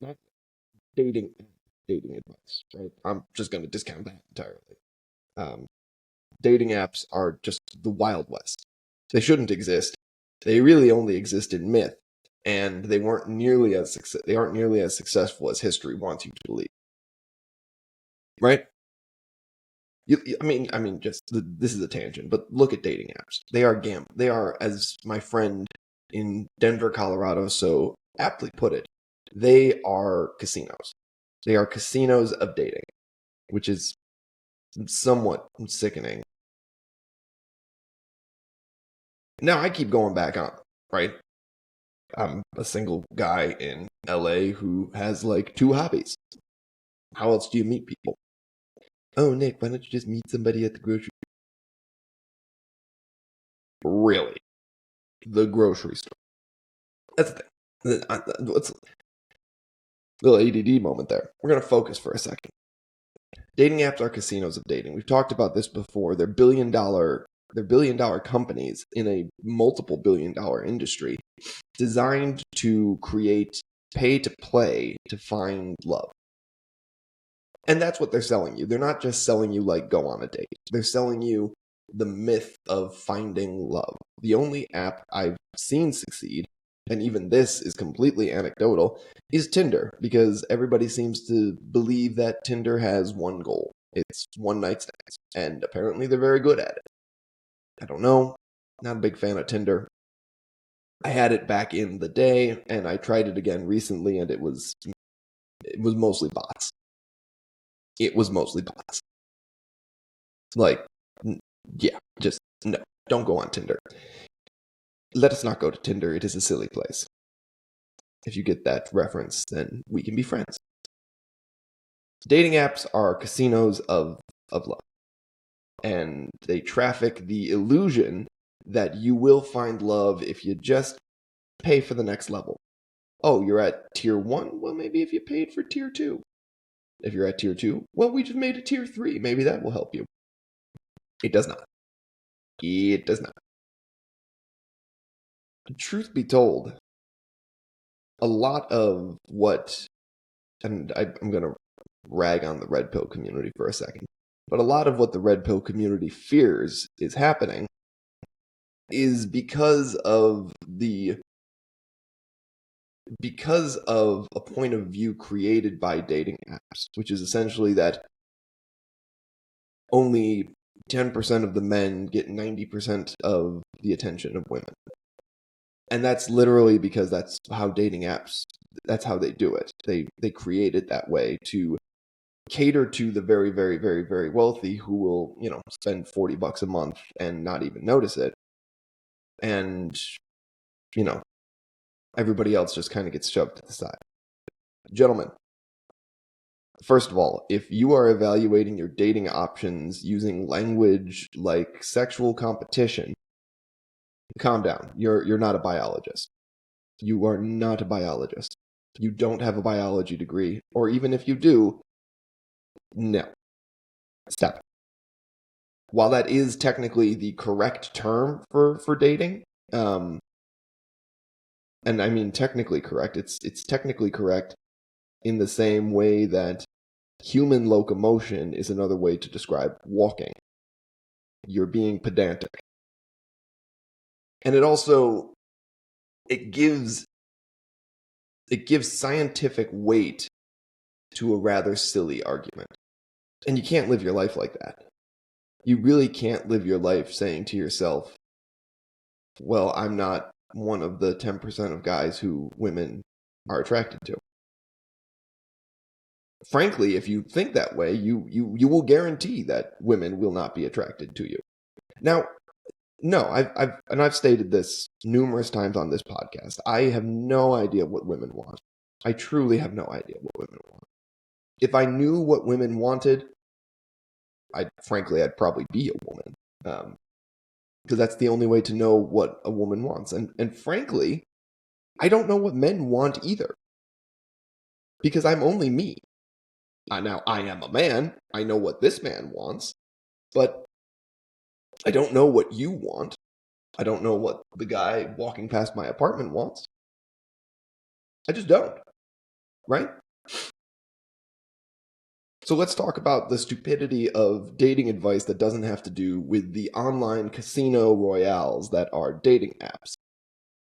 Not dating dating advice, right? I'm just going to discount that entirely. Um, Dating apps are just the Wild West. They shouldn't exist. They really only exist in myth, and they aren't nearly as successful as history wants you to believe. Right? This is a tangent, but look at dating apps. They are, as my friend in Denver, Colorado, so aptly put it, they are casinos. They are casinos of dating, which is somewhat sickening. Now I keep going back on, right? I'm a single guy in LA who has like two hobbies. How else do you meet people? Oh, Nick, why don't you just meet somebody at the grocery? Really? The grocery store. That's the thing. What's a little ADD moment there? We're going to focus for a second. Dating apps are casinos of dating. We've talked about this before. They're billion dollar companies in a multiple billion-dollar industry designed to create pay to play to find love. And that's what they're selling you. They're not just selling you like go on a date. They're selling you the myth of finding love. The only app I've seen succeed, and even this is completely anecdotal, is Tinder, because everybody seems to believe that Tinder has one goal. It's one night stands, and apparently they're very good at it. I don't know. Not a big fan of Tinder. I had it back in the day, and I tried it again recently, and it was mostly bots. It was mostly bots. Like, yeah, just no. Don't go on Tinder. Let us not go to Tinder. It is a silly place. If you get that reference, then we can be friends. Dating apps are casinos of love, and they traffic the illusion that you will find love if you just pay for the next level. Oh, you're at tier 1? Well, maybe if you paid for tier 2. If you're at tier 2, well, we just made a tier 3. Maybe that will help you. It does not. It does not. Truth be told, a lot of what, and I'm going to rag on the red pill community for a second, but a lot of what the red pill community fears is happening is because of a point of view created by dating apps, which is essentially that only 10% of the men get 90% of the attention of women. And that's literally because that's how dating apps, that's how they do it. They create it that way to cater to the very, very, very, very wealthy who will, spend $40 a month and not even notice it. And, you know, everybody else just kind of gets shoved to the side. Gentlemen, first of all, if you are evaluating your dating options using language like sexual competition, calm down. You're not a biologist. You are not a biologist. You don't have a biology degree, or even if you do, no. Stop it. While that is technically the correct term for dating, and I mean technically correct, it's technically correct in the same way that human locomotion is another way to describe walking. You're being pedantic. And it gives scientific weight to a rather silly argument. And you can't live your life like that. You really can't live your life saying to yourself, well, I'm not one of the 10% of guys who women are attracted to. Frankly, if you think that way, you will guarantee that women will not be attracted to you. Now, no, I've stated this numerous times on this podcast. I have no idea what women want. I truly have no idea what women want. If I knew what women wanted, I'd probably be a woman, because that's the only way to know what a woman wants. And frankly, I don't know what men want either. because I'm only me. Now, I am a man. I know what this man wants, but I don't know what you want. I don't know what the guy walking past my apartment wants. I just don't, right? So let's talk about the stupidity of dating advice that doesn't have to do with the online casino royales that are dating apps.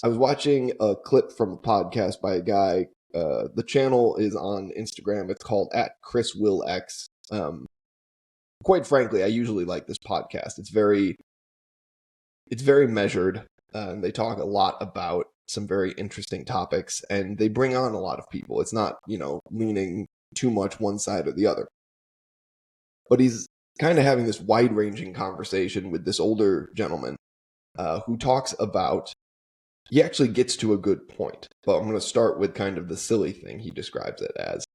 I was watching a clip from a podcast by a guy. The channel is on Instagram. It's called @ChrisWillX. Quite frankly, I usually like this podcast. It's very measured. They talk a lot about some very interesting topics, and they bring on a lot of people. It's not, leaning too much one side or the other. But he's kind of having this wide-ranging conversation with this older gentleman who talks about, he actually gets to a good point, but I'm going to start with kind of the silly thing he describes it as.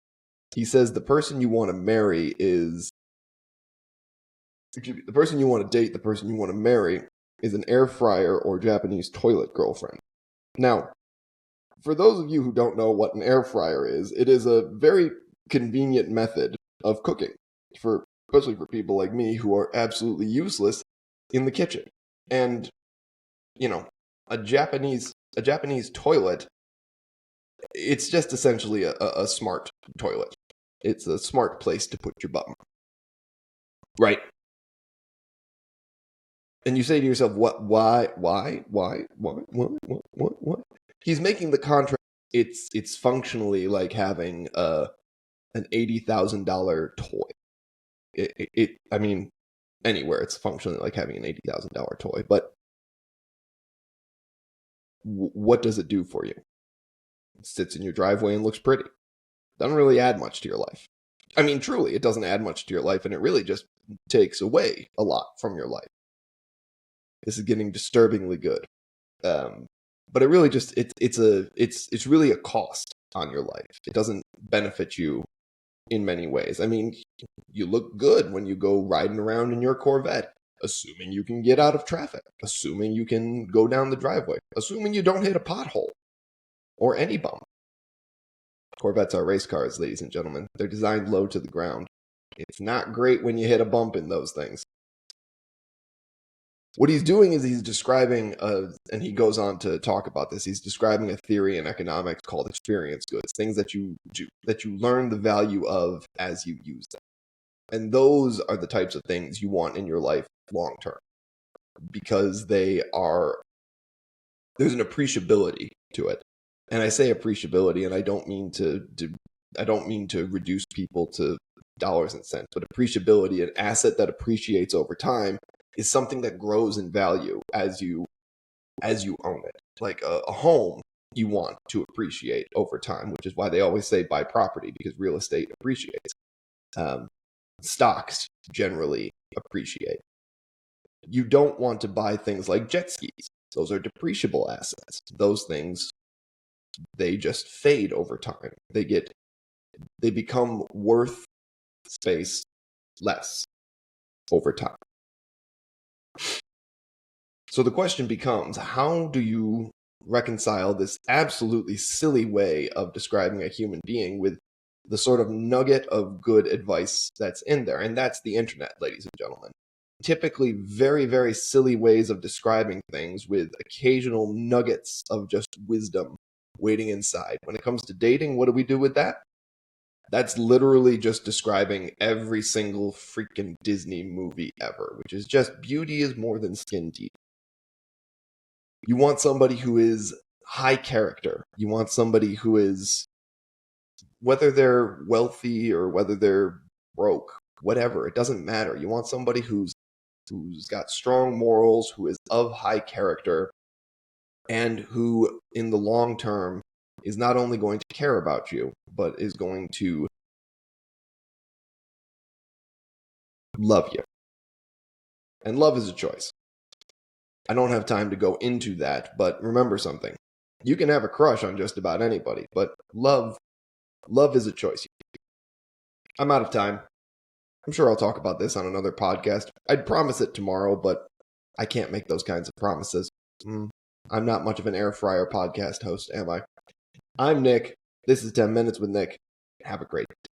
He says the person you want to marry is, the person you want to date, the person you want to marry is an air fryer or Japanese toilet girlfriend. Now, for those of you who don't know what an air fryer is, it is a very convenient method of cooking, especially for people like me who are absolutely useless in the kitchen. And, a Japanese toilet, it's just essentially a smart toilet. It's a smart place to put your bum. Right. And you say to yourself, why? He's making the contrast. It's functionally like having an $80,000 toy. I mean, anywhere it's functionally like having an $80,000 toy. But what does it do for you? It sits in your driveway and looks pretty. Doesn't really add much to your life. I mean, truly, it doesn't add much to your life, and it really just takes away a lot from your life. This is getting disturbingly good. But it really just it's really a cost on your life. It doesn't benefit you in many ways. I mean, you look good when you go riding around in your Corvette, assuming you can get out of traffic, assuming you can go down the driveway, assuming you don't hit a pothole or any bump. Corvettes are race cars, ladies and gentlemen. They're designed low to the ground. It's not great when you hit a bump in those things. What he's doing is he's describing, and he goes on to talk about this, he's describing a theory in economics called experience goods, things that you learn the value of as you use them. And those are the types of things you want in your life long term, because there's an appreciability to it. And I say appreciability, and I don't mean to reduce people to dollars and cents, but appreciability, an asset that appreciates over time, is something that grows in value as you own it. Like a home, you want to appreciate over time, which is why they always say buy property, because real estate appreciates. Stocks generally appreciate. You don't want to buy things like jet skis. Those are depreciable assets. Those things, they just fade over time. They become worth space less over time. So the question becomes, how do you reconcile this absolutely silly way of describing a human being with the sort of nugget of good advice that's in there? And that's the internet, ladies and gentlemen. Typically very, very silly ways of describing things with occasional nuggets of just wisdom waiting inside. When it comes to dating, what do we do with that? That's literally just describing every single freaking Disney movie ever, which is just beauty is more than skin deep. You want somebody who is high character. You want somebody who is, whether they're wealthy or whether they're broke, whatever, it doesn't matter. You want somebody who's got strong morals, who is of high character, and who in the long term is not only going to care about you, but is going to love you. And love is a choice. I don't have time to go into that, but remember something. You can have a crush on just about anybody, but love is a choice. I'm out of time. I'm sure I'll talk about this on another podcast. I'd promise it tomorrow, but I can't make those kinds of promises. I'm not much of an air fryer podcast host, am I? I'm Nick. This is 10 Minutes with Nick. Have a great day.